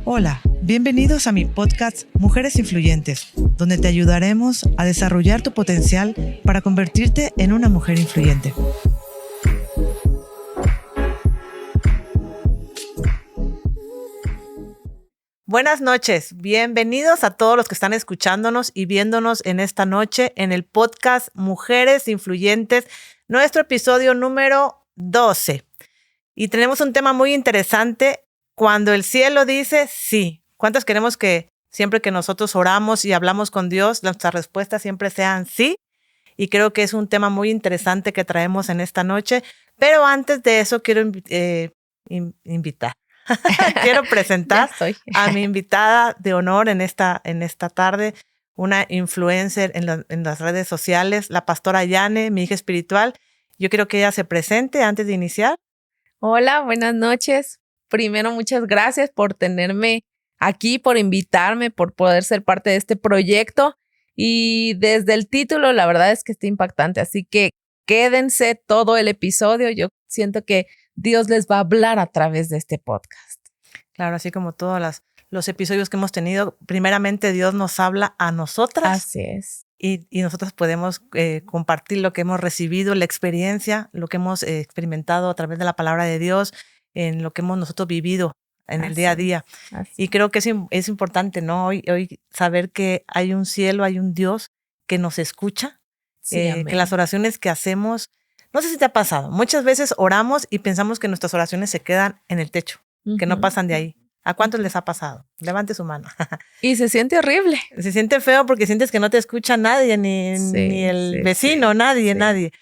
Hola, bienvenidos a mi podcast Mujeres Influyentes, donde te ayudaremos a desarrollar tu potencial para convertirte en una mujer influyente. Buenas noches, bienvenidos a todos los que están escuchándonos y viéndonos en esta noche en el podcast Mujeres Influyentes, nuestro episodio número 12. Y tenemos un tema muy interesante, cuando el cielo dice sí. ¿Cuántos queremos que siempre que nosotros oramos y hablamos con Dios, nuestras respuestas siempre sean sí? Y creo que es un tema muy interesante que traemos en esta noche. Pero antes de eso quiero invitar. Quiero presentar a mi invitada de honor en esta tarde, una influencer en las redes sociales, la pastora Yane, mi hija espiritual. Yo quiero que ella se presente antes de iniciar. Hola, buenas noches. Primero, muchas gracias por tenerme aquí, por invitarme, por poder ser parte de este proyecto. Y desde el título, la verdad es que está impactante. Así que quédense todo el episodio. Yo siento que Dios les va a hablar a través de este podcast. Claro, así como todos los episodios que hemos tenido, primeramente Dios nos habla a nosotras. Así es. Y nosotros podemos compartir lo que hemos recibido, la experiencia, lo que hemos experimentado a través de la palabra de Dios, en lo que hemos nosotros vivido en el día a día. Y creo que es importante, ¿no? Hoy saber que hay un cielo, hay un Dios que nos escucha, que las oraciones que hacemos, no sé si te ha pasado, muchas veces oramos y pensamos que nuestras oraciones se quedan en el techo, que no pasan de ahí. ¿A cuántos les ha pasado? Levante su mano. Y se siente horrible. Se siente feo porque sientes que no te escucha nadie, ni el vecino, nadie.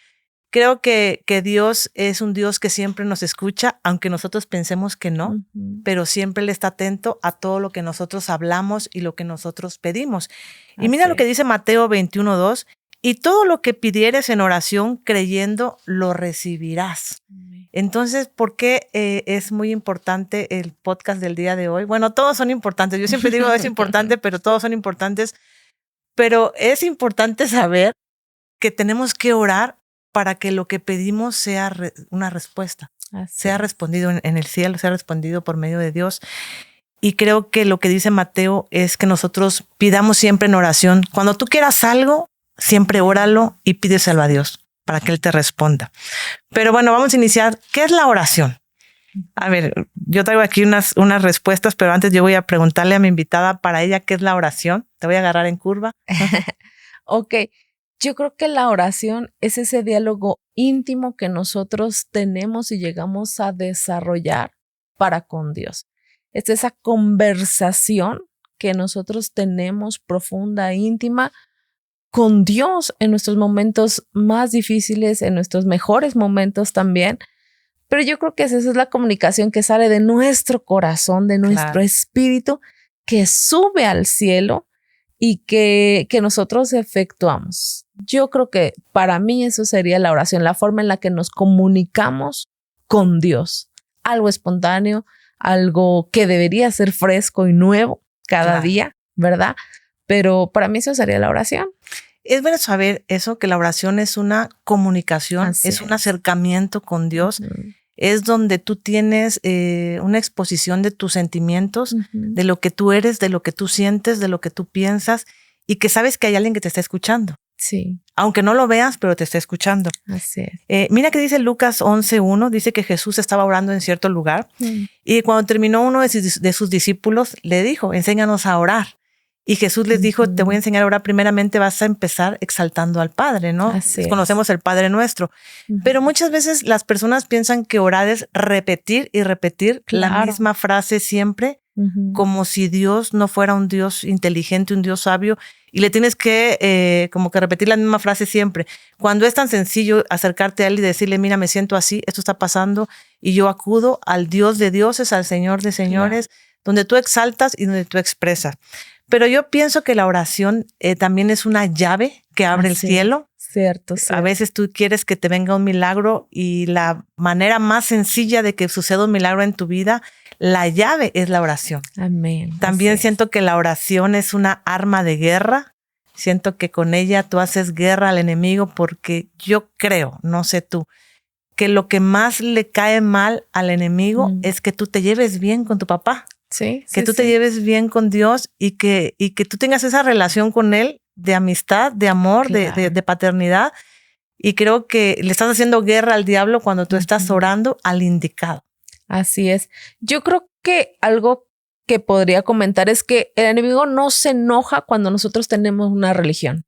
Creo que Dios es un Dios que siempre nos escucha, aunque nosotros pensemos que no, pero siempre Él está atento a todo lo que nosotros hablamos y lo que nosotros pedimos. Y mira lo que dice Mateo 21:2, y todo lo que pidieres en oración creyendo lo recibirás. Entonces, ¿por qué es muy importante el podcast del día de hoy? Bueno, todos son importantes. Yo siempre digo es importante, pero todos son importantes. Pero es importante saber que tenemos que orar para que lo que pedimos sea una respuesta, sea respondido en el cielo, sea respondido por medio de Dios. Y creo que lo que dice Mateo es que nosotros pidamos siempre en oración. Cuando tú quieras algo, siempre óralo y pídeselo a Dios para que Él te responda. Pero bueno, vamos a iniciar. ¿Qué es la oración? A ver, yo traigo aquí unas respuestas, pero antes yo voy a preguntarle a mi invitada para ella qué es la oración. Te voy a agarrar en curva. Ok. Yo creo que la oración es ese diálogo íntimo que nosotros tenemos y llegamos a desarrollar para con Dios. Es esa conversación que nosotros tenemos profunda e íntima con Dios en nuestros momentos más difíciles, en nuestros mejores momentos también. Pero yo creo que esa es la comunicación que sale de nuestro corazón, de nuestro espíritu, que sube al cielo y que nosotros efectuamos. Yo creo que para mí eso sería la oración, la forma en la que nos comunicamos con Dios. Algo espontáneo, algo que debería ser fresco y nuevo cada día, ¿verdad? Pero para mí eso sería la oración. Es bueno saber eso, que la oración es una comunicación, es un acercamiento con Dios. Es donde tú tienes una exposición de tus sentimientos, de lo que tú eres, de lo que tú sientes, de lo que tú piensas, y que sabes que hay alguien que te está escuchando. Sí. Aunque no lo veas, pero te está escuchando. Así es. Mira que dice Lucas 11:1, dice que Jesús estaba orando en cierto lugar, y cuando terminó uno de sus discípulos, le dijo, enséñanos a orar. Y Jesús les dijo, te voy a enseñar a orar. Primeramente vas a empezar exaltando al Padre, ¿no? Conocemos el Padre nuestro. Pero muchas veces las personas piensan que orar es repetir y repetir la misma frase siempre, como si Dios no fuera un Dios inteligente, un Dios sabio, y le tienes que como que repetir la misma frase siempre. Cuando es tan sencillo acercarte a Él y decirle, mira, me siento así, esto está pasando, y yo acudo al Dios de dioses, al Señor de señores, donde tú exaltas y donde tú expresas. Pero yo pienso que la oración también es una llave que abre el cielo. Cierto. A veces tú quieres que te venga un milagro y la manera más sencilla de que suceda un milagro en tu vida, la llave es la oración. Amén. También siento que la oración es una arma de guerra. Siento que con ella tú haces guerra al enemigo porque yo creo, no sé tú, que lo que más le cae mal al enemigo es que tú te lleves bien con tu papá. Sí. Que tú te lleves bien con Dios y que tú tengas esa relación con Él de amistad, de amor, claro, de paternidad. Y creo que le estás haciendo guerra al diablo cuando tú estás orando al indicado. Así es. Yo creo que algo que podría comentar es que el enemigo no se enoja cuando nosotros tenemos una religión.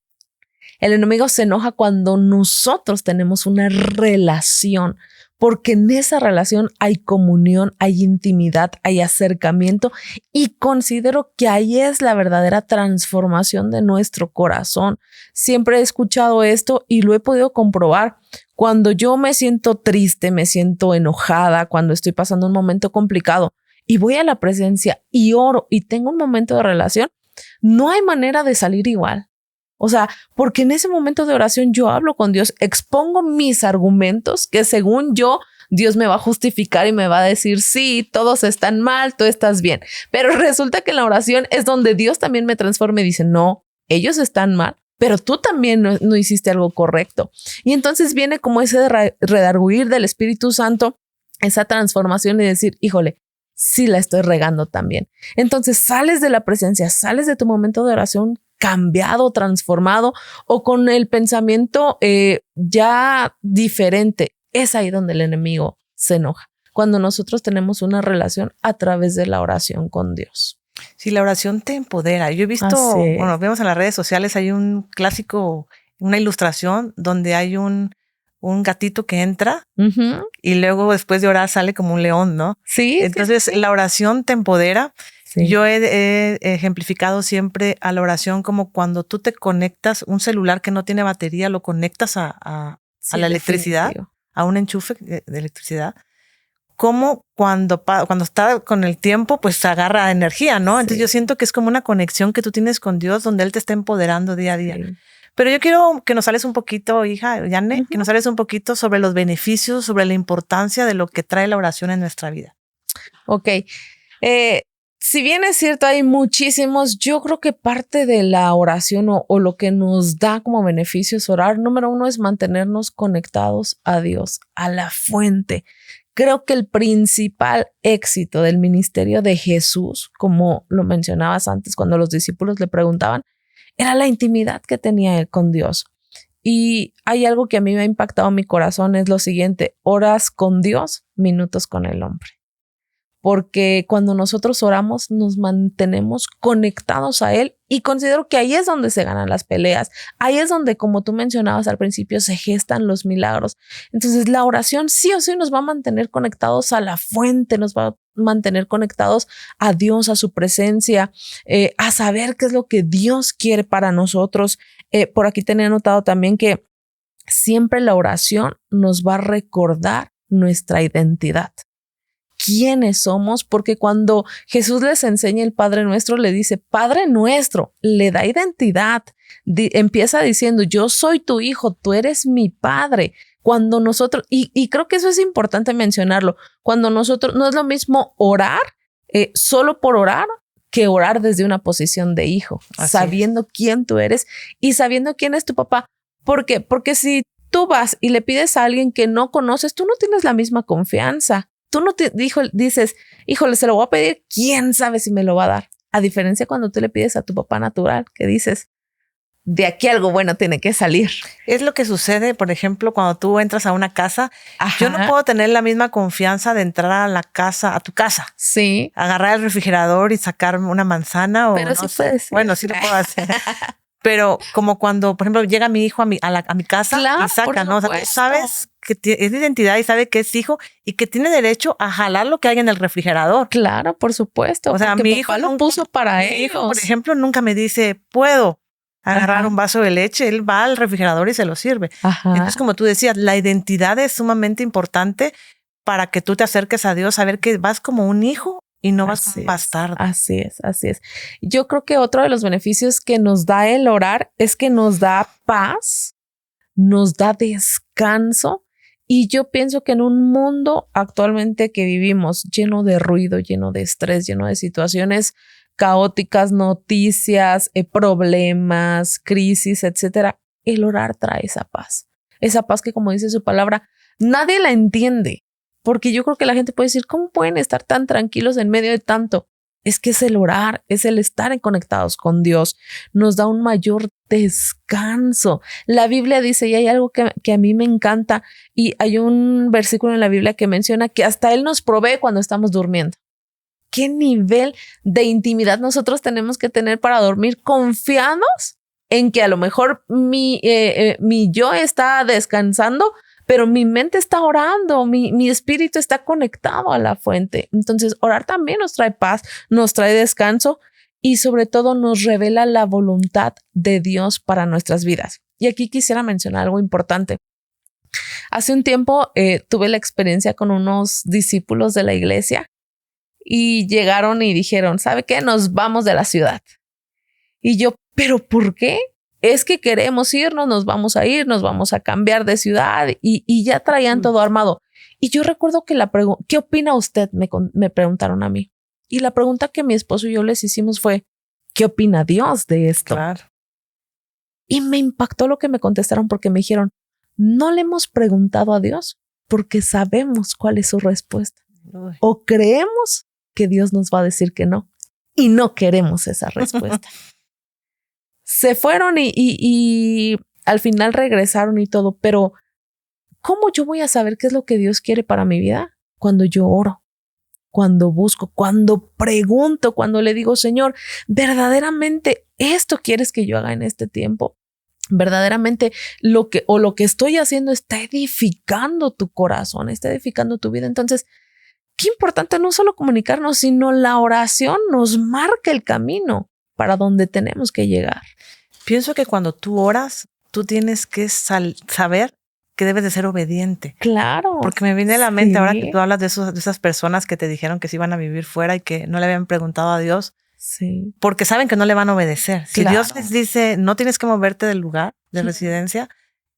El enemigo se enoja cuando nosotros tenemos una relación, porque en esa relación hay comunión, hay intimidad, hay acercamiento y considero que ahí es la verdadera transformación de nuestro corazón. Siempre he escuchado esto y lo he podido comprobar. Cuando yo me siento triste, me siento enojada, cuando estoy pasando un momento complicado y voy a la presencia y oro y tengo un momento de relación, no hay manera de salir igual. O sea, porque en ese momento de oración yo hablo con Dios, expongo mis argumentos que según yo, Dios me va a justificar y me va a decir, sí, todos están mal, tú estás bien. Pero resulta que en la oración es donde Dios también me transforma y dice, no, ellos están mal, pero tú también no hiciste algo correcto. Y entonces viene como ese redarguir del Espíritu Santo, esa transformación y decir, híjole, sí la estoy regando también. Entonces sales de la presencia, sales de tu momento de oración cambiado, transformado o con el pensamiento ya diferente. Es ahí donde el enemigo se enoja, cuando nosotros tenemos una relación a través de la oración con Dios. Sí, la oración te empodera. Yo he visto, bueno, vemos en las redes sociales, hay un clásico, una ilustración donde hay un gatito que entra y luego después de orar sale como un león, ¿no? Sí. Entonces la oración te empodera. Sí. Yo he ejemplificado siempre a la oración como cuando tú te conectas, un celular que no tiene batería, lo conectas a la electricidad, definitivo, a un enchufe de electricidad. Como cuando está con el tiempo, pues se agarra energía, ¿no? Entonces yo siento que es como una conexión que tú tienes con Dios donde Él te está empoderando día a día. Sí. Pero yo quiero que nos hables un poquito, hija, Yanne, que nos hables un poquito sobre los beneficios, sobre la importancia de lo que trae la oración en nuestra vida. Ok. Si bien es cierto, hay muchísimos, yo creo que parte de la oración o lo que nos da como beneficios orar, número uno es mantenernos conectados a Dios, a la fuente. Creo que el principal éxito del ministerio de Jesús, como lo mencionabas antes cuando los discípulos le preguntaban, era la intimidad que tenía él con Dios. Y hay algo que a mí me ha impactado mi corazón, es lo siguiente: horas con Dios, minutos con el hombre. Porque cuando nosotros oramos nos mantenemos conectados a Él y considero que ahí es donde se ganan las peleas. Ahí es donde, como tú mencionabas al principio, se gestan los milagros. Entonces la oración sí o sí nos va a mantener conectados a la fuente, nos va a mantener conectados a Dios, a su presencia, a saber qué es lo que Dios quiere para nosotros. Por aquí tenía anotado también que siempre la oración nos va a recordar nuestra identidad. ¿Quiénes somos? Porque cuando Jesús les enseña el Padre Nuestro, le dice Padre Nuestro, le da identidad. Empieza diciendo, yo soy tu hijo, tú eres mi padre. Cuando nosotros, y creo que eso es importante mencionarlo, cuando nosotros, no es lo mismo orar solo por orar que orar desde una posición de hijo, sabiendo quién tú eres y sabiendo quién es tu papá. ¿Por qué? Porque si tú vas y le pides a alguien que no conoces, tú no tienes la misma confianza. Tú no dices, híjole, se lo voy a pedir, quién sabe si me lo va a dar. A diferencia cuando tú le pides a tu papá natural, que dices, de aquí algo bueno tiene que salir. Es lo que sucede, por ejemplo, cuando tú entras a una casa. Yo no puedo tener la misma confianza de entrar a tu casa. Sí. Agarrar el refrigerador y sacar una manzana. Pero no sí sé. puede ser. Bueno, sí lo puedo hacer. Pero como cuando, por ejemplo, llega mi hijo a mi casa, claro, y saca, ¿no? O sea, tú sabes que es de identidad y sabe que es hijo y que tiene derecho a jalar lo que hay en el refrigerador. Claro, por supuesto. O sea, mi hijo lo puso para ellos. Mi hijo, por ejemplo, nunca me dice, puedo agarrar un vaso de leche. Él va al refrigerador y se lo sirve. Entonces, como tú decías, la identidad es sumamente importante para que tú te acerques a Dios, saber que vas como un hijo y no vas como un bastardo. Así es. Yo creo que otro de los beneficios que nos da el orar es que nos da paz, nos da descanso. Y yo pienso que en un mundo actualmente que vivimos lleno de ruido, lleno de estrés, lleno de situaciones caóticas, noticias, problemas, crisis, etcétera, el orar trae esa paz. Esa paz que, como dice su palabra, nadie la entiende. Porque yo creo que la gente puede decir, ¿cómo pueden estar tan tranquilos en medio de tanto? es que es el orar, es el estar conectados con Dios. Nos da un mayor descanso. La Biblia dice, y hay algo que a mí me encanta, y hay un versículo en la Biblia que menciona que hasta Él nos provee cuando estamos durmiendo. ¿Qué nivel de intimidad nosotros tenemos que tener para dormir confiados en que a lo mejor mi yo está descansando, pero mi mente está orando, mi espíritu está conectado a la fuente? Entonces, orar también nos trae paz, nos trae descanso y sobre todo nos revela la voluntad de Dios para nuestras vidas. Y aquí quisiera mencionar algo importante. Hace un tiempo tuve la experiencia con unos discípulos de la iglesia y llegaron y dijeron, ¿sabe qué? Nos vamos de la ciudad. Y yo, ¿pero por qué? Es que queremos irnos, nos vamos a cambiar de ciudad y ya traían todo armado. Y yo recuerdo que ¿qué opina usted? Me preguntaron a mí. Y la pregunta que mi esposo y yo les hicimos fue, ¿qué opina Dios de esto? Claro. Y me impactó lo que me contestaron porque me dijeron, no le hemos preguntado a Dios porque sabemos cuál es su respuesta. Uy. O creemos que Dios nos va a decir que no y no queremos esa respuesta. Se fueron y al final regresaron y todo, pero ¿cómo yo voy a saber qué es lo que Dios quiere para mi vida? Cuando yo oro, cuando busco, cuando pregunto, cuando le digo, Señor, ¿verdaderamente esto quieres que yo haga en este tiempo? ¿Verdaderamente lo que estoy haciendo está edificando tu corazón, está edificando tu vida? Entonces, qué importante no solo comunicarnos, sino la oración nos marca el camino para donde tenemos que llegar. Pienso que cuando tú oras, tú tienes que saber que debes de ser obediente. Claro. Porque me viene a la mente ahora que tú hablas de esas personas que te dijeron que se iban a vivir fuera y que no le habían preguntado a Dios. Sí. Porque saben que no le van a obedecer. Si Claro. Dios les dice, no tienes que moverte del lugar de residencia,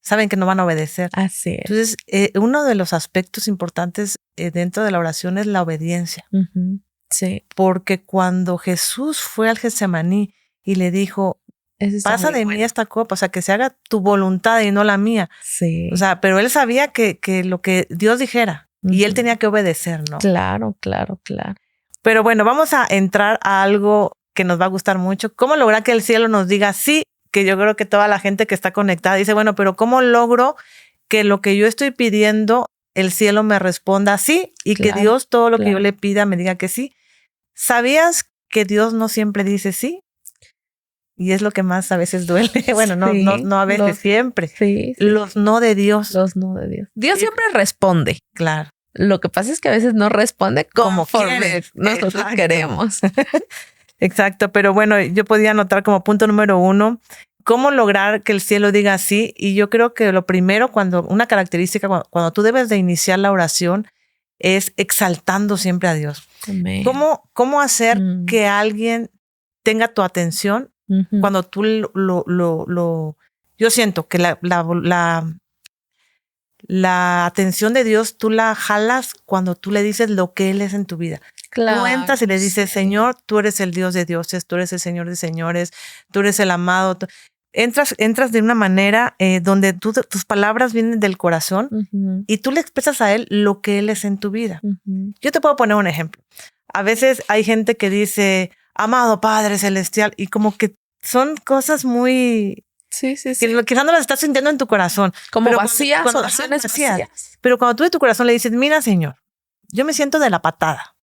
saben que no van a obedecer. Así es. Entonces, uno de los aspectos importantes dentro de la oración es la obediencia. Uh-huh. Sí. Porque cuando Jesús fue al Getsemaní y le dijo, pasa de mí esta copa, o sea, que se haga tu voluntad y no la mía. Sí. O sea, pero él sabía que lo que Dios dijera y él tenía que obedecer, ¿no? Claro. Pero bueno, vamos a entrar a algo que nos va a gustar mucho. ¿Cómo lograr que el cielo nos diga sí? Que yo creo que toda la gente que está conectada dice, bueno, pero ¿cómo logro que lo que yo estoy pidiendo, el cielo me responda sí y que Dios todo lo que yo le pida me diga que sí? ¿Sabías que Dios no siempre dice sí? Y es lo que más a veces duele. Bueno, no a veces, siempre. Sí. Los no de Dios. Los no de Dios. Dios siempre responde. Claro. Lo que pasa es que a veces no responde como nosotros queremos. Exacto. Pero bueno, yo podía anotar como punto número 1, cómo lograr que el cielo diga sí. Y yo creo que lo primero, una característica, cuando tú debes de iniciar la oración, es exaltando siempre a Dios. Amén. ¿Cómo hacer que alguien tenga tu atención cuando tú yo siento que la atención de Dios tú la jalas cuando tú le dices lo que Él es en tu vida. Claro, tú entras y le dices, Señor, tú eres el Dios de dioses, tú eres el Señor de señores, tú eres el amado. Entras de una manera donde tus palabras vienen del corazón y tú le expresas a Él lo que Él es en tu vida. Yo te puedo poner un ejemplo. A veces hay gente que dice, amado Padre Celestial, y como que son cosas muy... Sí. Que quizás no las estás sintiendo en tu corazón. Como pero vacías, oraciones vacías. Pero cuando tú de tu corazón le dices, mira, Señor, yo me siento de la patada,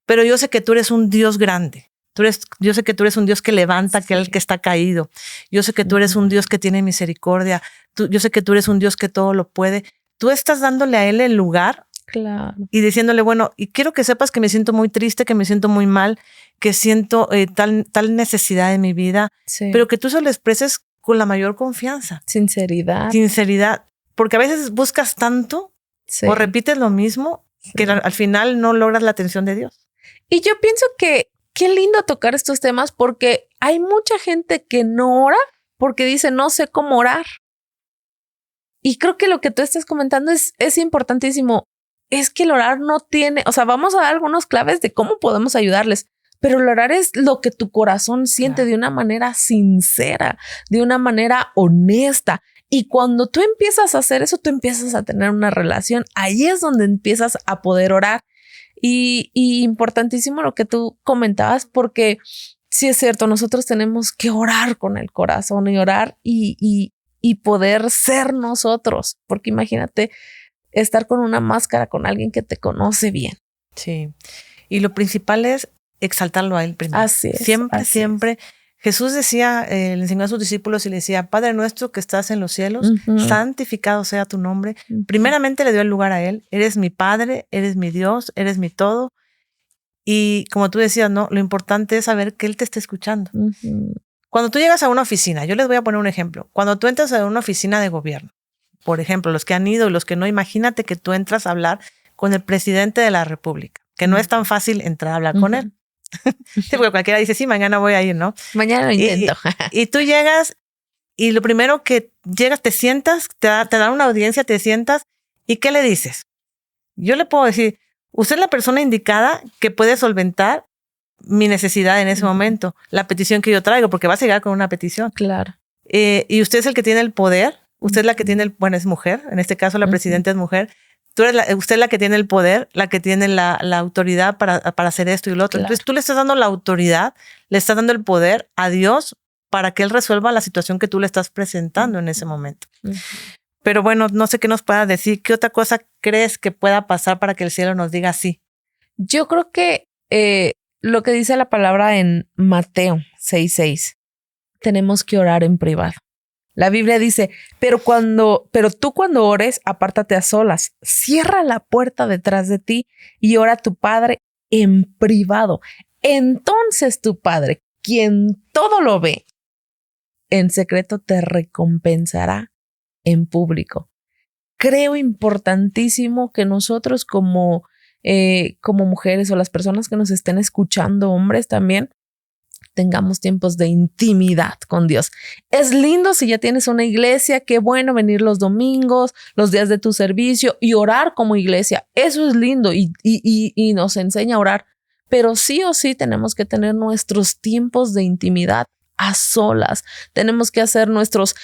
pero yo sé que tú eres un Dios grande. Yo sé que tú eres un Dios que levanta aquel que está caído. Yo sé que tú eres un Dios que tiene misericordia. Yo sé que tú eres un Dios que todo lo puede. Tú estás dándole a Él el lugar. Claro. Y diciéndole, bueno, y quiero que sepas que me siento muy triste, que me siento muy mal, que siento tal necesidad en mi vida, pero que tú se lo expreses con la mayor confianza. Sinceridad. Porque a veces buscas tanto o repites lo mismo que al final no logras la atención de Dios. Y yo pienso que qué lindo tocar estos temas porque hay mucha gente que no ora porque dice no sé cómo orar. Y creo que lo que tú estás comentando es importantísimo. Es que el orar no tiene, o sea, vamos a dar algunos claves de cómo podemos ayudarles, pero el orar es lo que tu corazón siente de una manera sincera, de una manera honesta. Y cuando tú empiezas a hacer eso, tú empiezas a tener una relación. Ahí es donde empiezas a poder orar. Y importantísimo lo que tú comentabas, porque sí es cierto, nosotros tenemos que orar con el corazón y orar y poder ser nosotros, porque imagínate estar con una máscara con alguien que te conoce bien. Sí, y lo principal es exaltarlo a él primero. Así es. Siempre. Jesús decía, le enseñó a sus discípulos y le decía, Padre nuestro que estás en los cielos, santificado sea tu nombre. Primeramente le dio el lugar a él. Eres mi Padre, eres mi Dios, eres mi todo. Y como tú decías, no, lo importante es saber que él te está escuchando. Cuando tú llegas a una oficina, yo les voy a poner un ejemplo. Cuando tú entras a una oficina de gobierno, por ejemplo, los que han ido y los que no, imagínate que tú entras a hablar con el presidente de la República, que no es tan fácil entrar a hablar con él. Sí, porque cualquiera dice, sí, mañana voy a ir, ¿no? Mañana lo intento. Y tú llegas y lo primero que llegas, te sientas, te dan una audiencia, te sientas y ¿qué le dices? Yo le puedo decir, usted es la persona indicada que puede solventar mi necesidad en ese momento, la petición que yo traigo, porque vas a llegar con una petición. Claro. Y usted es el que tiene el poder, usted es la que tiene bueno, es mujer, en este caso la presidenta es mujer. Usted es la que tiene el poder, la que tiene la autoridad para hacer esto y lo otro. Claro. Entonces tú le estás dando la autoridad, le estás dando el poder a Dios para que Él resuelva la situación que tú le estás presentando en ese momento. Pero bueno, no sé qué nos puedas decir. ¿Qué otra cosa crees que pueda pasar para que el cielo nos diga sí? Yo creo que lo que dice la palabra en Mateo 6:6, tenemos que orar en privado. La Biblia dice, pero tú cuando ores, apártate a solas, cierra la puerta detrás de ti y ora a tu Padre en privado. Entonces tu Padre, quien todo lo ve, en secreto te recompensará en público. Creo importantísimo que nosotros como mujeres o las personas que nos estén escuchando, hombres también, tengamos tiempos de intimidad con Dios. Es lindo si ya tienes una iglesia, qué bueno venir los domingos, los días de tu servicio y orar como iglesia. Eso es lindo y nos enseña a orar. Pero sí o sí tenemos que tener nuestros tiempos de intimidad a solas. Tenemos que hacer nuestros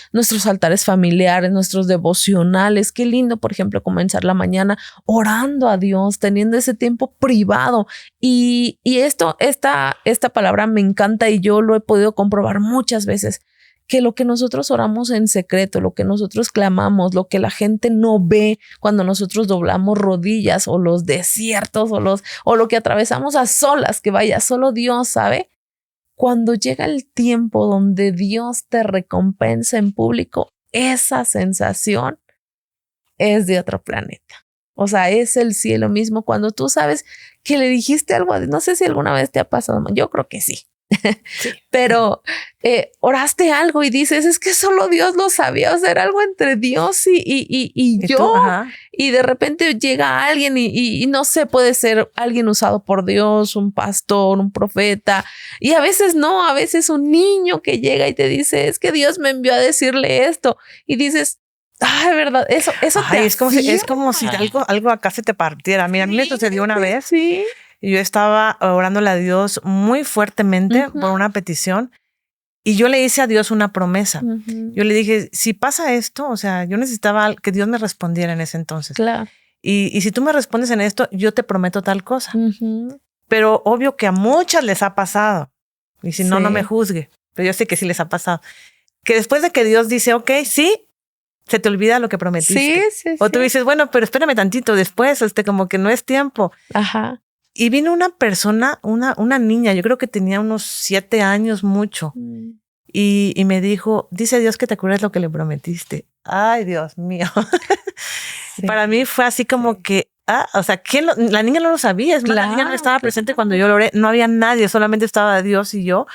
altares familiares, nuestros devocionales. Qué lindo, por ejemplo, comenzar la mañana orando a Dios, teniendo ese tiempo privado. Y esta palabra me encanta y yo lo he podido comprobar muchas veces, que lo que nosotros oramos en secreto, lo que nosotros clamamos, lo que la gente no ve cuando nosotros doblamos rodillas o los desiertos o lo que atravesamos a solas, que vaya, solo Dios sabe. Cuando llega el tiempo donde Dios te recompensa en público, esa sensación es de otro planeta. O sea, es el cielo mismo cuando tú sabes que le dijiste algo. No sé si alguna vez te ha pasado. Yo creo que sí. Sí. Pero oraste algo y dices, es que solo Dios lo sabía, o sea, era algo entre Dios y yo. Tú, y de repente llega alguien y no sé, puede ser alguien usado por Dios, un pastor, un profeta. Y a veces no, a veces un niño que llega y te dice, es que Dios me envió a decirle esto. Y dices, ay, verdad, eso te es como si algo acá se te partiera. Mira, sí, a mí me sucedió una vez. Sí. Y yo estaba orándole a Dios muy fuertemente por una petición y yo le hice a Dios una promesa. Yo le dije, si pasa esto, o sea, yo necesitaba que Dios me respondiera en ese entonces. Claro. Y si tú me respondes en esto, yo te prometo tal cosa. Pero obvio que a muchas les ha pasado. Y si no, no me juzgue. Pero yo sé que sí les ha pasado. Que después de que Dios dice, ok, sí, se te olvida lo que prometiste. Sí. O tú dices, bueno, pero espérame tantito después, como que no es tiempo. Ajá. Y vino una persona, una niña, yo creo que tenía unos 7 años mucho. Y me dijo, dice Dios que te acuerdas lo que le prometiste. Ay, Dios mío. Sí. Para mí fue así como que, o sea, la niña no lo sabía. Es más, la niña no estaba presente cuando yo lo oré. No había nadie, solamente estaba Dios y yo.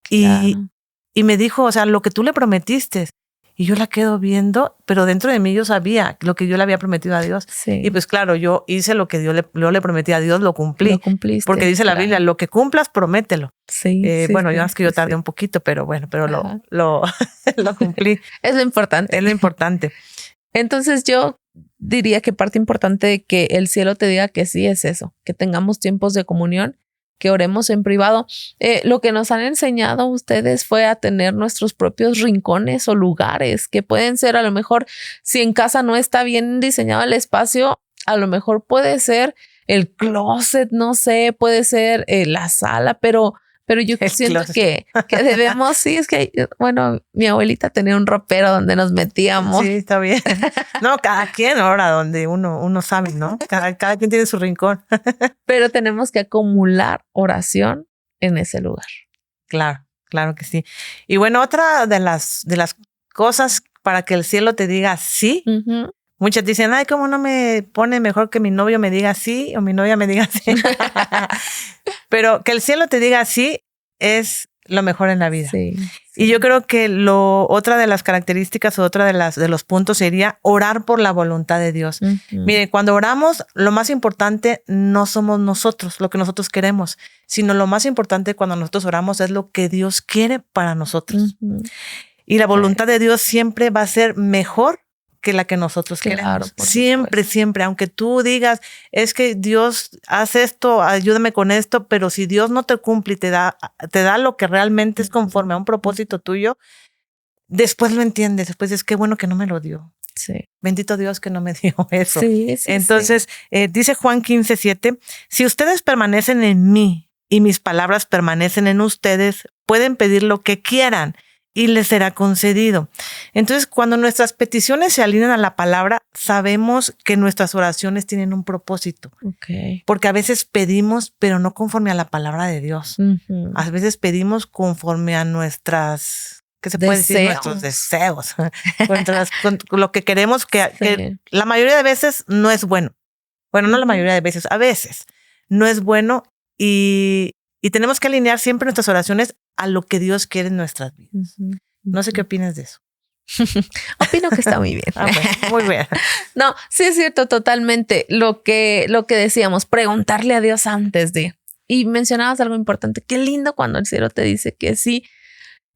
Y me dijo, o sea, lo que tú le prometiste. Y yo la quedo viendo, pero dentro de mí yo sabía lo que yo le había prometido a Dios. Sí. Y pues claro, yo hice lo que yo le prometí a Dios, lo cumplí. Lo cumpliste. Porque dice la Biblia, lo que cumplas, promételo. Sí. Bueno, yo es que yo tardé un poquito, pero bueno, lo cumplí. Es lo importante. Es lo importante. Entonces yo diría que parte importante de que el cielo te diga que sí es eso, que tengamos tiempos de comunión, que oremos en privado. Lo que nos han enseñado ustedes fue a tener nuestros propios rincones o lugares que pueden ser, a lo mejor, si en casa no está bien diseñado el espacio, a lo mejor puede ser el closet, no sé, puede ser la sala, pero yo siento que debemos, sí, es que, bueno, mi abuelita tenía un ropero donde nos metíamos. Sí, está bien. No, cada quien ahora donde uno sabe, ¿no? Cada quien tiene su rincón. Pero tenemos que acumular oración en ese lugar. Claro que sí. Y bueno, otra de las cosas para que el cielo te diga sí, muchas dicen, ay, ¿cómo no me pone mejor que mi novio me diga sí o mi novia me diga sí? Pero que el cielo te diga sí es lo mejor en la vida. Sí. Y yo creo que otra de las características o otra de los puntos sería orar por la voluntad de Dios. Mire, cuando oramos, lo más importante no somos nosotros, lo que nosotros queremos, sino lo más importante cuando nosotros oramos es lo que Dios quiere para nosotros. Y la voluntad de Dios siempre va a ser mejor que la que nosotros queremos. Siempre, aunque tú digas, es que Dios hace esto, ayúdame con esto, pero si Dios no te cumple y te da lo que realmente es conforme a un propósito tuyo, después lo entiendes, después es que bueno que no me lo dio. Sí. Bendito Dios que no me dio eso. Sí, Entonces, dice Juan 15:7, si ustedes permanecen en mí y mis palabras permanecen en ustedes, pueden pedir lo que quieran y les será concedido. Entonces, cuando nuestras peticiones se alinean a la palabra, sabemos que nuestras oraciones tienen un propósito. Porque a veces pedimos, pero no conforme a la palabra de Dios. A veces pedimos conforme a nuestras, ¿qué se puede decir? Nuestros deseos. con lo que queremos, que la mayoría de veces no es bueno. Bueno, no la mayoría de veces, a veces no es bueno y tenemos que alinear siempre nuestras oraciones a lo que Dios quiere en nuestras vidas. No sé qué opinas de eso. Opino que está muy bien. Bueno, muy bien. No, sí es cierto, totalmente. Lo que decíamos, preguntarle a Dios antes de. Y mencionabas algo importante. Qué lindo cuando el cielo te dice que sí.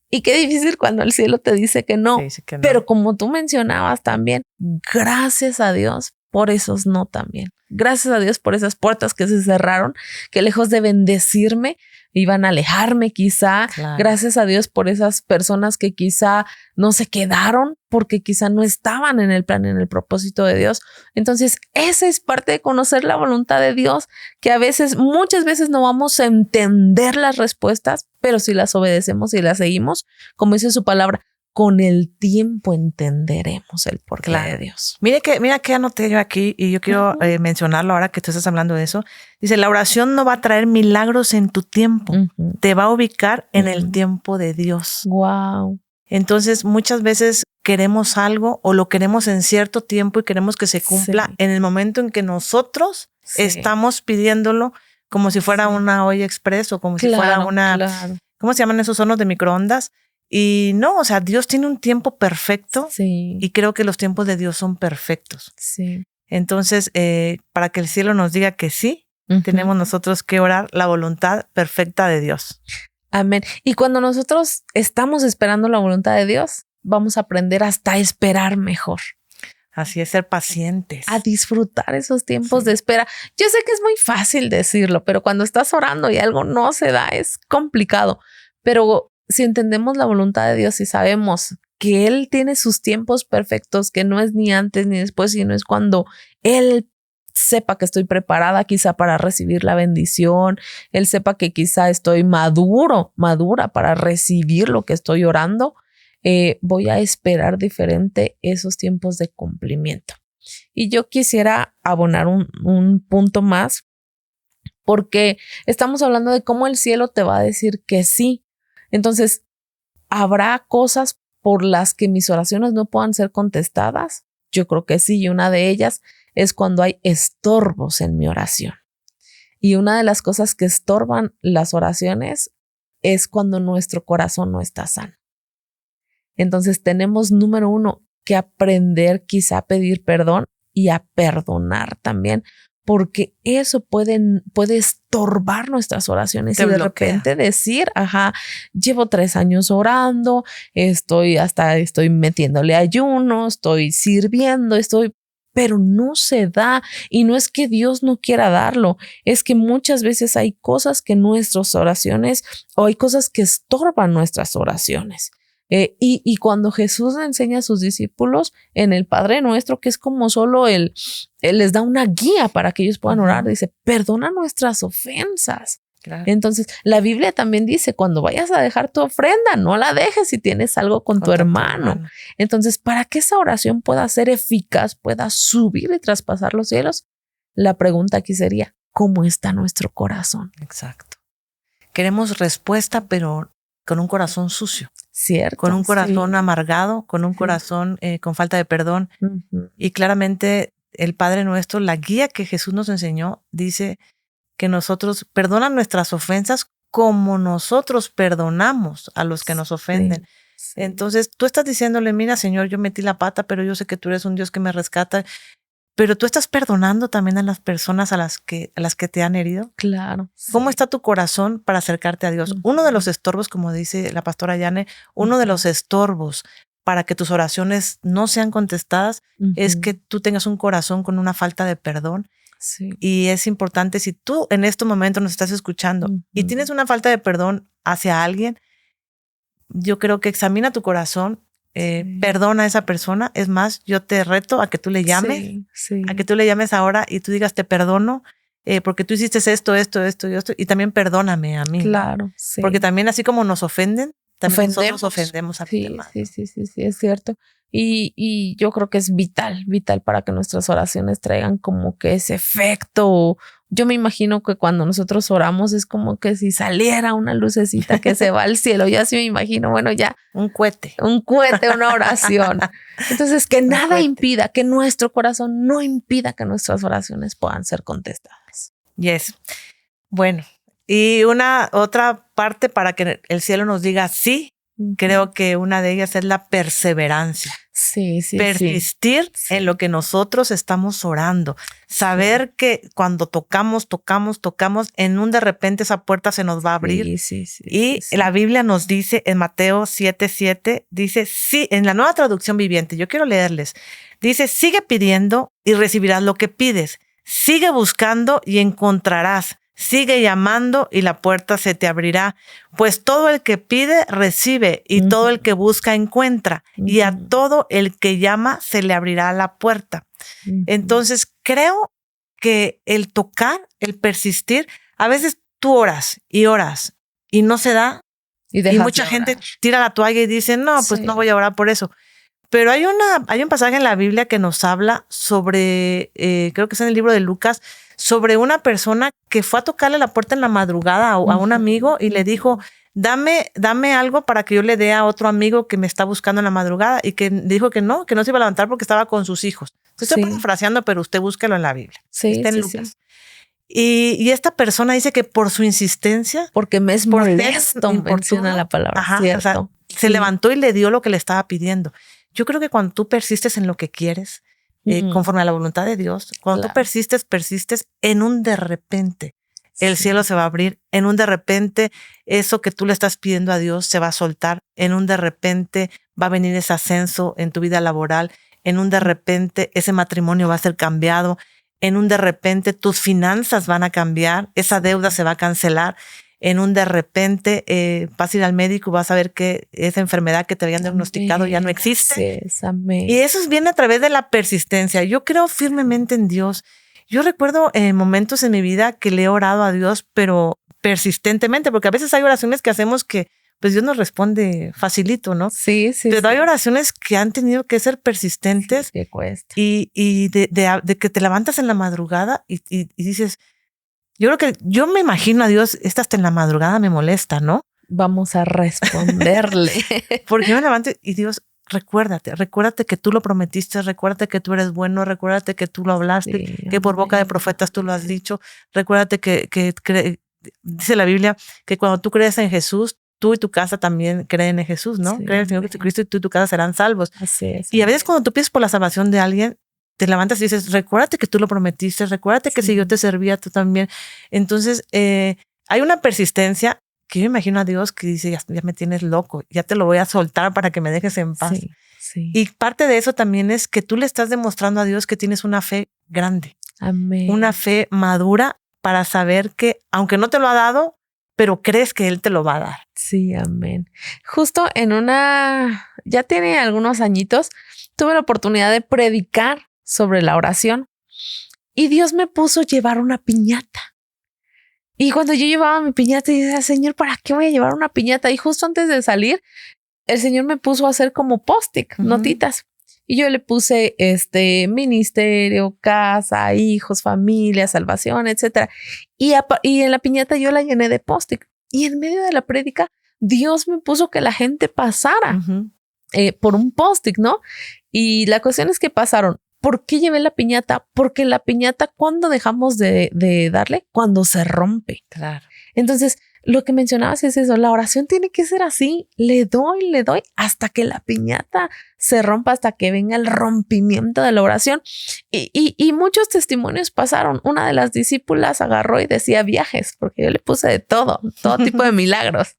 Y qué difícil cuando el cielo te dice que no. Pero como tú mencionabas también, gracias a Dios por esos no también. Gracias a Dios por esas puertas que se cerraron, que lejos de bendecirme, iban a alejarme quizá. Gracias a Dios por esas personas que quizá no se quedaron porque quizá no estaban en el plan, en el propósito de Dios. Entonces, esa es parte de conocer la voluntad de Dios, que muchas veces no vamos a entender las respuestas, pero si las obedecemos y las seguimos, como dice su palabra, con el tiempo entenderemos el porqué de Dios. Mira que anoté yo aquí y yo quiero mencionarlo ahora que tú estás hablando de eso. Dice, la oración no va a traer milagros en tu tiempo. Te va a ubicar en el tiempo de Dios. Wow. Entonces, muchas veces queremos algo o lo queremos en cierto tiempo y queremos que se cumpla en el momento en que nosotros estamos pidiéndolo como si fuera una olla express o como si fuera una... ¿Cómo se llaman esos hornos de microondas? Y no, o sea, Dios tiene un tiempo perfecto y creo que los tiempos de Dios son perfectos. Entonces, para que el cielo nos diga que sí, tenemos nosotros que orar la voluntad perfecta de Dios. Amén. Y cuando nosotros estamos esperando la voluntad de Dios, vamos a aprender hasta a esperar mejor. Así es, ser pacientes. A disfrutar esos tiempos de espera. Yo sé que es muy fácil decirlo, pero cuando estás orando y algo no se da, es complicado. Pero si entendemos la voluntad de Dios y sabemos que Él tiene sus tiempos perfectos, que no es ni antes ni después, sino es cuando Él sepa que estoy preparada quizá para recibir la bendición, Él sepa que quizá estoy madura para recibir lo que estoy orando, voy a esperar diferente esos tiempos de cumplimiento. Y yo quisiera abonar un punto más, porque estamos hablando de cómo el cielo te va a decir que sí. Entonces, ¿habrá cosas por las que mis oraciones no puedan ser contestadas? Yo creo que sí, y una de ellas es cuando hay estorbos en mi oración. Y una de las cosas que estorban las oraciones es cuando nuestro corazón no está sano. Entonces, tenemos, número uno, que aprender quizá a pedir perdón y a perdonar también, porque eso puede estorbar nuestras oraciones y de repente decir, llevo 3 años orando, estoy metiéndole ayuno, estoy sirviendo, pero no se da. Y no es que Dios no quiera darlo, es que muchas veces hay cosas que nuestras oraciones o hay cosas que estorban nuestras oraciones. Y cuando Jesús le enseña a sus discípulos en el Padre Nuestro, que es como solo él les da una guía para que ellos puedan orar, dice, perdona nuestras ofensas. Claro. Entonces, la Biblia también dice, cuando vayas a dejar tu ofrenda, no la dejes si tienes algo con tu hermano. Entonces, para que esa oración pueda ser eficaz, pueda subir y traspasar los cielos, la pregunta aquí sería, ¿cómo está nuestro corazón? Exacto. Queremos respuesta, pero con un corazón sucio. Cierto. Con un corazón amargado, con un corazón con falta de perdón. Y claramente el Padre Nuestro, la guía que Jesús nos enseñó, dice que nosotros perdonan nuestras ofensas como nosotros perdonamos a los que nos ofenden. Sí. Entonces tú estás diciéndole, mira, Señor, yo metí la pata, pero yo sé que tú eres un Dios que me rescata. Pero tú estás perdonando también a las personas a las que te han herido. Claro. ¿Cómo está tu corazón para acercarte a Dios? Uno de los estorbos, como dice la pastora Yane, uno de los estorbos para que tus oraciones no sean contestadas es que tú tengas un corazón con una falta de perdón. Sí. Y es importante, si tú en este momento nos estás escuchando y tienes una falta de perdón hacia alguien, yo creo que examina tu corazón. Perdona a esa persona. Es más, yo te reto a que tú le llames, a que tú le llames ahora y tú digas, te perdono porque tú hiciste esto, y también perdóname a mí. Claro, ¿no? Sí. Porque también así como nos ofenden, también nosotros ofendemos a los demás. Sí, es cierto. Y yo creo que es vital para que nuestras oraciones traigan como que ese efecto. Yo me imagino que cuando nosotros oramos es como que si saliera una lucecita que se va al cielo. Yo así me imagino, bueno, ya. Un cohete, una oración. Entonces, que nada impida, que nuestro corazón no impida que nuestras oraciones puedan ser contestadas. Yes. Bueno, y otra parte para que el cielo nos diga sí, creo que una de ellas es la perseverancia. Sí. Persistir en lo que nosotros estamos orando. Saber que cuando tocamos, en un de repente esa puerta se nos va a abrir. Sí. La Biblia nos dice en Mateo 7:7, dice, sí, en la Nueva Traducción Viviente, yo quiero leerles, dice, sigue pidiendo y recibirás lo que pides. Sigue buscando y encontrarás. Sigue llamando y la puerta se te abrirá, pues todo el que pide recibe y todo el que busca encuentra y a todo el que llama se le abrirá la puerta. Entonces creo que el tocar, el persistir, a veces tú oras y no se da y mucha gente tira la toalla y dice, no, pues no voy a orar por eso. Pero hay un pasaje en la Biblia que nos habla sobre, creo que es en el libro de Lucas, sobre una persona que fue a tocarle la puerta en la madrugada a un amigo y le dijo, dame algo para que yo le dé a otro amigo que me está buscando en la madrugada, y que dijo que no se iba a levantar porque estaba con sus hijos. Estoy parafraseando, pero usted búsquelo en la Biblia. Está en Lucas. Y esta persona dice que por su insistencia, porque me es molesto, menciona la palabra, ¿cierto? O sea, se levantó y le dio lo que le estaba pidiendo. Yo creo que cuando tú persistes en lo que quieres, conforme a la voluntad de Dios, cuando tú persistes, en un de repente, el cielo se va a abrir, en un de repente, eso que tú le estás pidiendo a Dios se va a soltar, en un de repente va a venir ese ascenso en tu vida laboral, en un de repente ese matrimonio va a ser cambiado, en un de repente tus finanzas van a cambiar, esa deuda se va a cancelar. En un de repente vas a ir al médico y vas a ver que esa enfermedad que te habían diagnosticado ya no existe. Y eso viene a través de la persistencia. Yo creo firmemente en Dios. Yo recuerdo momentos en mi vida que le he orado a Dios, pero persistentemente, porque a veces hay oraciones que hacemos que pues Dios nos responde facilito, ¿no? Sí. Pero hay oraciones que han tenido que ser persistentes. Sí, que cuesta. Y de que te levantas en la madrugada y dices, yo me imagino a Dios, esta hasta en la madrugada me molesta, ¿no? Vamos a responderle. Porque yo me levanto y Dios, recuérdate que tú lo prometiste, recuérdate que tú eres bueno, recuérdate que tú lo hablaste, que por boca de profetas tú lo has dicho, recuérdate que dice la Biblia que cuando tú crees en Jesús, tú y tu casa también creen en Jesús, ¿no? Creen en el Señor Jesucristo y tú y tu casa serán salvos. Así es. Y a veces cuando tú pides por la salvación de alguien, te levantas y dices, recuérdate que tú lo prometiste, recuérdate que si yo te servía, tú también. Entonces, hay una persistencia que yo imagino a Dios que dice, ya me tienes loco, ya te lo voy a soltar para que me dejes en paz. Sí. Y parte de eso también es que tú le estás demostrando a Dios que tienes una fe grande. Amén. Una fe madura para saber que, aunque no te lo ha dado, pero crees que Él te lo va a dar. Sí, amén. Justo ya tiene algunos añitos, tuve la oportunidad de predicar sobre la oración y Dios me puso a llevar una piñata. Y cuando yo llevaba mi piñata, yo decía, Señor, ¿para qué voy a llevar una piñata? Y justo antes de salir, el Señor me puso a hacer como post-it, notitas. Y yo le puse ministerio, casa, hijos, familia, salvación, etcétera. Y en la piñata yo la llené de post-it. Y en medio de la prédica, Dios me puso que la gente pasara por un post-it, ¿no? Y la cuestión es que pasaron. ¿Por qué llevé la piñata? Porque la piñata, ¿cuándo dejamos de darle? Cuando se rompe. Claro. Entonces, lo que mencionabas es eso, la oración tiene que ser así, le doy hasta que la piñata se rompa, hasta que venga el rompimiento de la oración. Y muchos testimonios pasaron. Una de las discípulas agarró y decía viajes, porque yo le puse de todo tipo de milagros.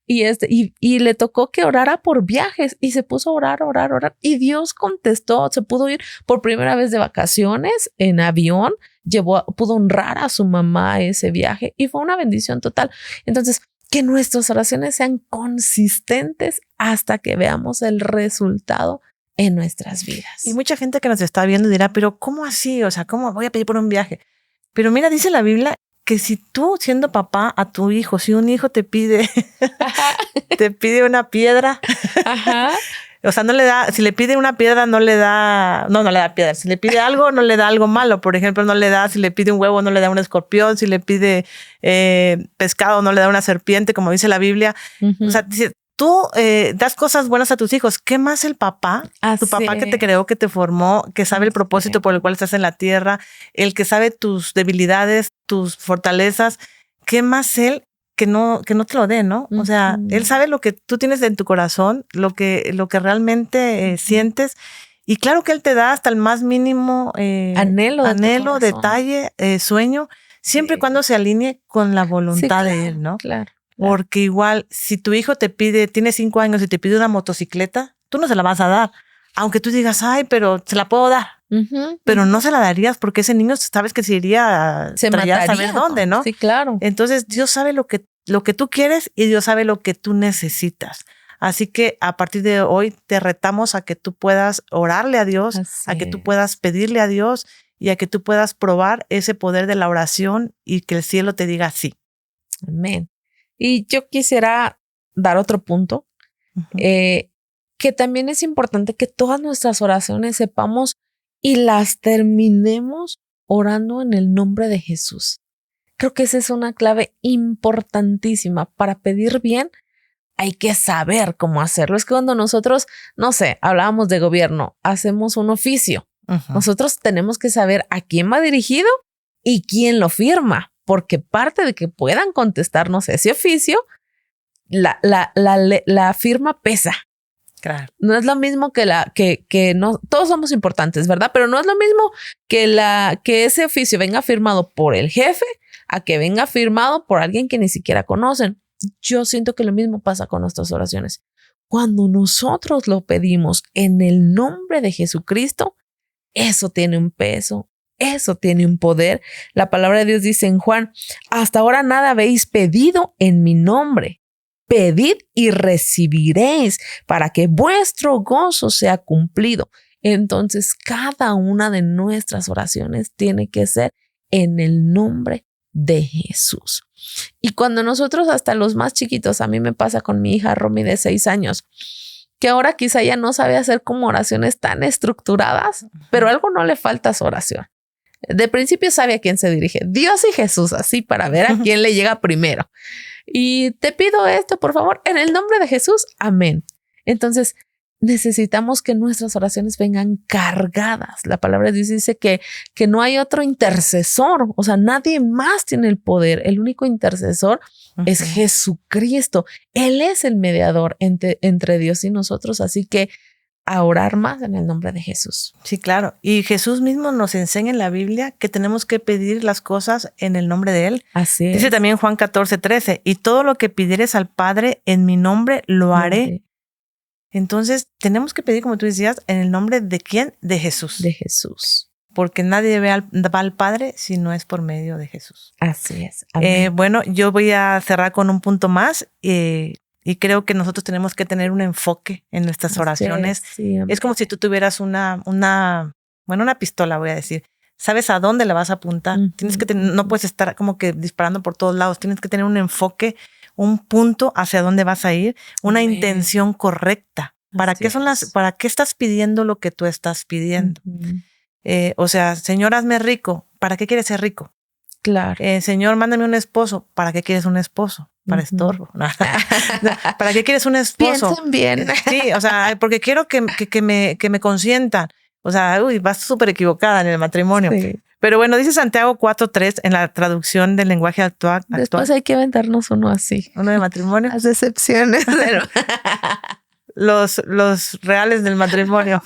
Y le tocó que orara por viajes y se puso a orar. Y Dios contestó, se pudo ir por primera vez de vacaciones en avión, pudo honrar a su mamá ese viaje y fue una bendición total. Entonces, que nuestras oraciones sean consistentes hasta que veamos el resultado en nuestras vidas. Y mucha gente que nos está viendo dirá, pero ¿cómo así? O sea, ¿cómo voy a pedir por un viaje? Pero mira, dice la Biblia que si tú, siendo papá a tu hijo, si un hijo te pide una piedra, o sea, no le da, si le pide una piedra, no le da piedra. Si le pide algo, no le da algo malo. Por ejemplo, no le da, si le pide un huevo, no le da un escorpión. Si le pide pescado, no le da una serpiente, como dice la Biblia. O sea, dice, tú das cosas buenas a tus hijos. ¿Qué más el papá? Tu papá que te creó, que te formó, que sabe el propósito por el cual estás en la tierra, el que sabe tus debilidades, tus fortalezas. ¿Qué más él que no te lo dé, ¿no? O sea, él sabe lo que tú tienes en tu corazón, lo que realmente sientes. Y claro que él te da hasta el más mínimo anhelo, detalle, sueño, siempre y cuando se alinee con la voluntad de él, ¿no? Claro. Porque igual, si tu hijo tiene 5 años y te pide una motocicleta, tú no se la vas a dar. Aunque tú digas, ay, pero se la puedo dar. Pero no se la darías porque ese niño sabes que se iría a saber dónde, ¿no? Sí, claro. Entonces, Dios sabe lo que tú quieres y Dios sabe lo que tú necesitas. Así que a partir de hoy te retamos a que tú puedas orarle a Dios, a que tú puedas pedirle a Dios y a que tú puedas probar ese poder de la oración y que el cielo te diga sí. Amén. Y yo quisiera dar otro punto, que también es importante que todas nuestras oraciones sepamos y las terminemos orando en el nombre de Jesús. Creo que esa es una clave importantísima. Para pedir bien, hay que saber cómo hacerlo. Es que cuando nosotros, no sé, hablábamos de gobierno, hacemos un oficio. Nosotros tenemos que saber a quién va dirigido y quién lo firma. Porque parte de que puedan contestarnos ese oficio, la firma pesa. Claro. No es lo mismo que no, todos somos importantes, ¿verdad? Pero no es lo mismo que ese oficio venga firmado por el jefe a que venga firmado por alguien que ni siquiera conocen. Yo siento que lo mismo pasa con nuestras oraciones. Cuando nosotros lo pedimos en el nombre de Jesucristo, eso tiene un peso. Eso tiene un poder. La palabra de Dios dice en Juan, hasta ahora nada habéis pedido en mi nombre. Pedid y recibiréis para que vuestro gozo sea cumplido. Entonces, cada una de nuestras oraciones tiene que ser en el nombre de Jesús. Y cuando nosotros, hasta los más chiquitos, a mí me pasa con mi hija Romy de 6 años, que ahora quizá ya no sabe hacer como oraciones tan estructuradas, pero algo no le falta a su oración. De principio sabe a quién se dirige, Dios y Jesús, así para ver a quién le llega primero. Y te pido esto, por favor, en el nombre de Jesús, amén. Entonces, necesitamos que nuestras oraciones vengan cargadas. La palabra de Dios dice que no hay otro intercesor, o sea, nadie más tiene el poder. El único intercesor es Jesucristo. Él es el mediador entre Dios y nosotros, así que a orar más en el nombre de Jesús. Sí, claro. Y Jesús mismo nos enseña en la Biblia que tenemos que pedir las cosas en el nombre de Él. Así es. Dice también Juan 14:13, y todo lo que pidieres al Padre en mi nombre lo haré. Entonces, tenemos que pedir, como tú decías, en el nombre de ¿quién? De Jesús. De Jesús. porque nadie va al Padre si no es por medio de Jesús. Así es. Bueno, yo voy a cerrar con un punto más y creo que nosotros tenemos que tener un enfoque en nuestras oraciones. Sí, es como si tú tuvieras una pistola, voy a decir. Sabes a dónde la vas a apuntar. Tienes que no puedes estar como que disparando por todos lados. Tienes que tener un enfoque, un punto hacia dónde vas a ir, una intención correcta. ¿Para qué estás pidiendo lo que tú estás pidiendo? O sea, Señor, hazme rico. ¿Para qué quieres ser rico? Claro. Señor, mándame un esposo. ¿Para qué quieres un esposo? Para estorbo. ¿Para qué quieres un esposo? Piensen bien. Sí, o sea, porque quiero que me consientan. O sea, vas súper equivocada en el matrimonio. Sí. Pero bueno, dice Santiago 4:3 en la traducción del lenguaje actual. Después hay que aventarnos uno así. Uno de matrimonio. Las excepciones. Pero... los reales del matrimonio.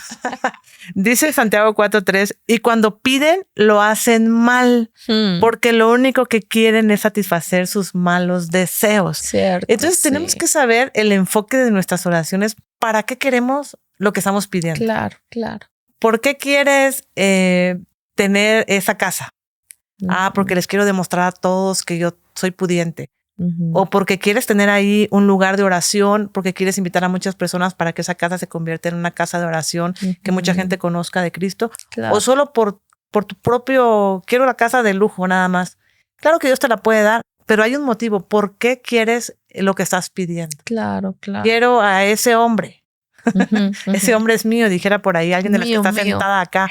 Dice Santiago 4:3, y cuando piden, lo hacen mal, porque lo único que quieren es satisfacer sus malos deseos. Cierto, entonces tenemos que saber el enfoque de nuestras oraciones. ¿Para qué queremos lo que estamos pidiendo? Claro, claro. ¿Por qué quieres tener esa casa? Porque les quiero demostrar a todos que yo soy pudiente. O porque quieres tener ahí un lugar de oración, porque quieres invitar a muchas personas para que esa casa se convierta en una casa de oración, que mucha gente conozca de Cristo. Claro. O solo por tu propio, quiero la casa de lujo nada más. Claro que Dios te la puede dar, pero hay un motivo. ¿Por qué quieres lo que estás pidiendo? Claro, claro. Quiero a ese hombre. Ese hombre es mío, dijera por ahí alguien de las que está sentada acá.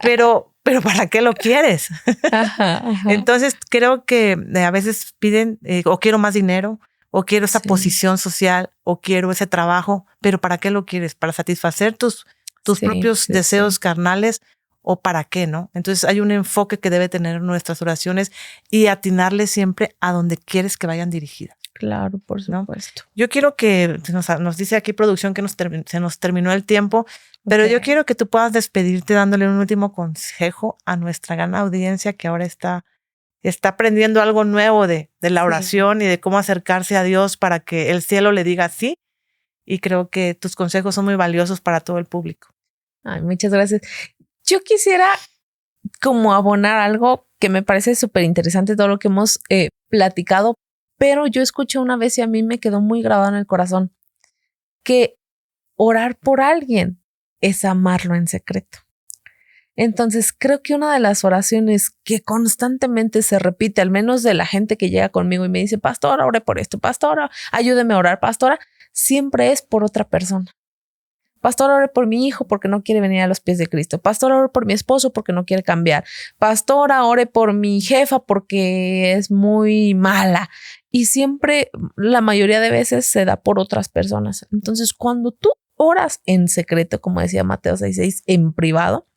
Pero ¿para qué lo quieres? Entonces creo que a veces piden o quiero más dinero, o quiero esa posición social, o quiero ese trabajo, pero ¿para qué lo quieres? ¿Para satisfacer tus propios deseos carnales? ¿O para qué, no? Entonces hay un enfoque que debe tener nuestras oraciones y atinarle siempre a donde quieres que vayan dirigidas. Claro, por supuesto. ¿No? Yo quiero que nos dice aquí producción que se nos terminó el tiempo, pero yo quiero que tú puedas despedirte dándole un último consejo a nuestra gran audiencia que ahora está aprendiendo algo nuevo de la oración y de cómo acercarse a Dios para que el cielo le diga sí. Y creo que tus consejos son muy valiosos para todo el público. Ay, muchas gracias. Yo quisiera como abonar algo que me parece súper interesante, todo lo que hemos platicado, pero yo escuché una vez y a mí me quedó muy grabado en el corazón que orar por alguien es amarlo en secreto. Entonces creo que una de las oraciones que constantemente se repite, al menos de la gente que llega conmigo y me dice, pastora, ore por esto, pastora, ayúdeme a orar, pastora, siempre es por otra persona. Pastora, ore por mi hijo porque no quiere venir a los pies de Cristo. Pastora, ore por mi esposo porque no quiere cambiar. Pastora, ore por mi jefa porque es muy mala. Y siempre, la mayoría de veces, se da por otras personas. Entonces, cuando tú oras en secreto, como decía Mateo 6:6, en privado,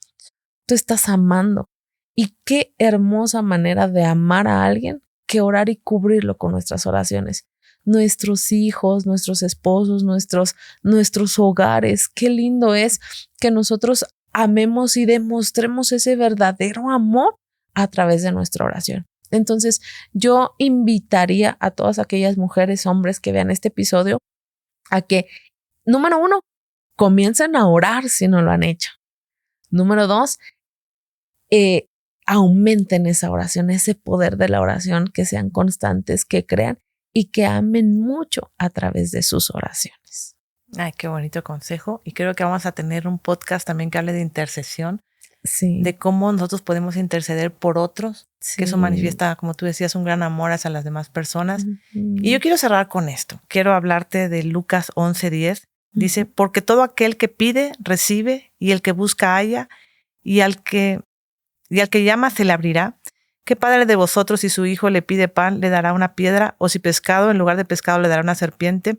tú estás amando. Y qué hermosa manera de amar a alguien que orar y cubrirlo con nuestras oraciones. Nuestros hijos, nuestros esposos, nuestros hogares. Qué lindo es que nosotros amemos y demostremos ese verdadero amor a través de nuestra oración. Entonces, yo invitaría a todas aquellas mujeres, hombres que vean este episodio a que, número 1, comiencen a orar si no lo han hecho. Número 2, aumenten esa oración, ese poder de la oración, que sean constantes, que crean y que amen mucho a través de sus oraciones. Ay, qué bonito consejo. Y creo que vamos a tener un podcast también que hable de intercesión, de cómo nosotros podemos interceder por otros, que eso manifiesta, como tú decías, un gran amor hacia las demás personas. Y yo quiero cerrar con esto. Quiero hablarte de Lucas 11:10. Dice, porque todo aquel que pide, recibe, y el que busca, halla, y al que llama, se le abrirá. ¿Qué padre de vosotros, si su hijo le pide pan, le dará una piedra? O si pescado, en lugar de pescado, le dará una serpiente?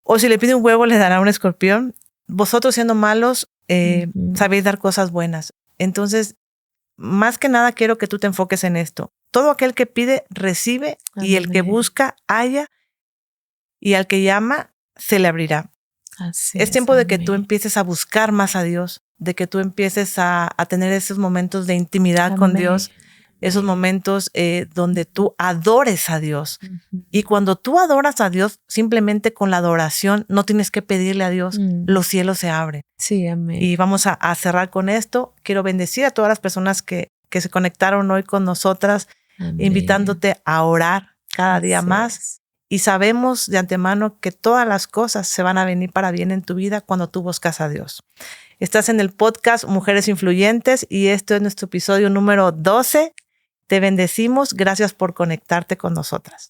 O si le pide un huevo, le dará un escorpión. Vosotros, siendo malos, sabéis dar cosas buenas. Entonces, más que nada, quiero que tú te enfoques en esto. Todo aquel que pide, recibe. Amén. Y el que busca, halla. Y al que llama, se le abrirá. Es tiempo de que tú empieces a buscar más a Dios, de que tú empieces a tener esos momentos de intimidad con Dios, esos momentos donde tú adores a Dios. Y cuando tú adoras a Dios, simplemente con la adoración, no tienes que pedirle a Dios, los cielos se abren. Sí, amén. Y vamos a cerrar con esto. Quiero bendecir a todas las personas que se conectaron hoy con nosotras, amén, invitándote a orar cada día más. Y sabemos de antemano que todas las cosas se van a venir para bien en tu vida cuando tú buscas a Dios. Estás en el podcast Mujeres Influyentes y esto es nuestro episodio número 12. Te bendecimos. Gracias por conectarte con nosotras.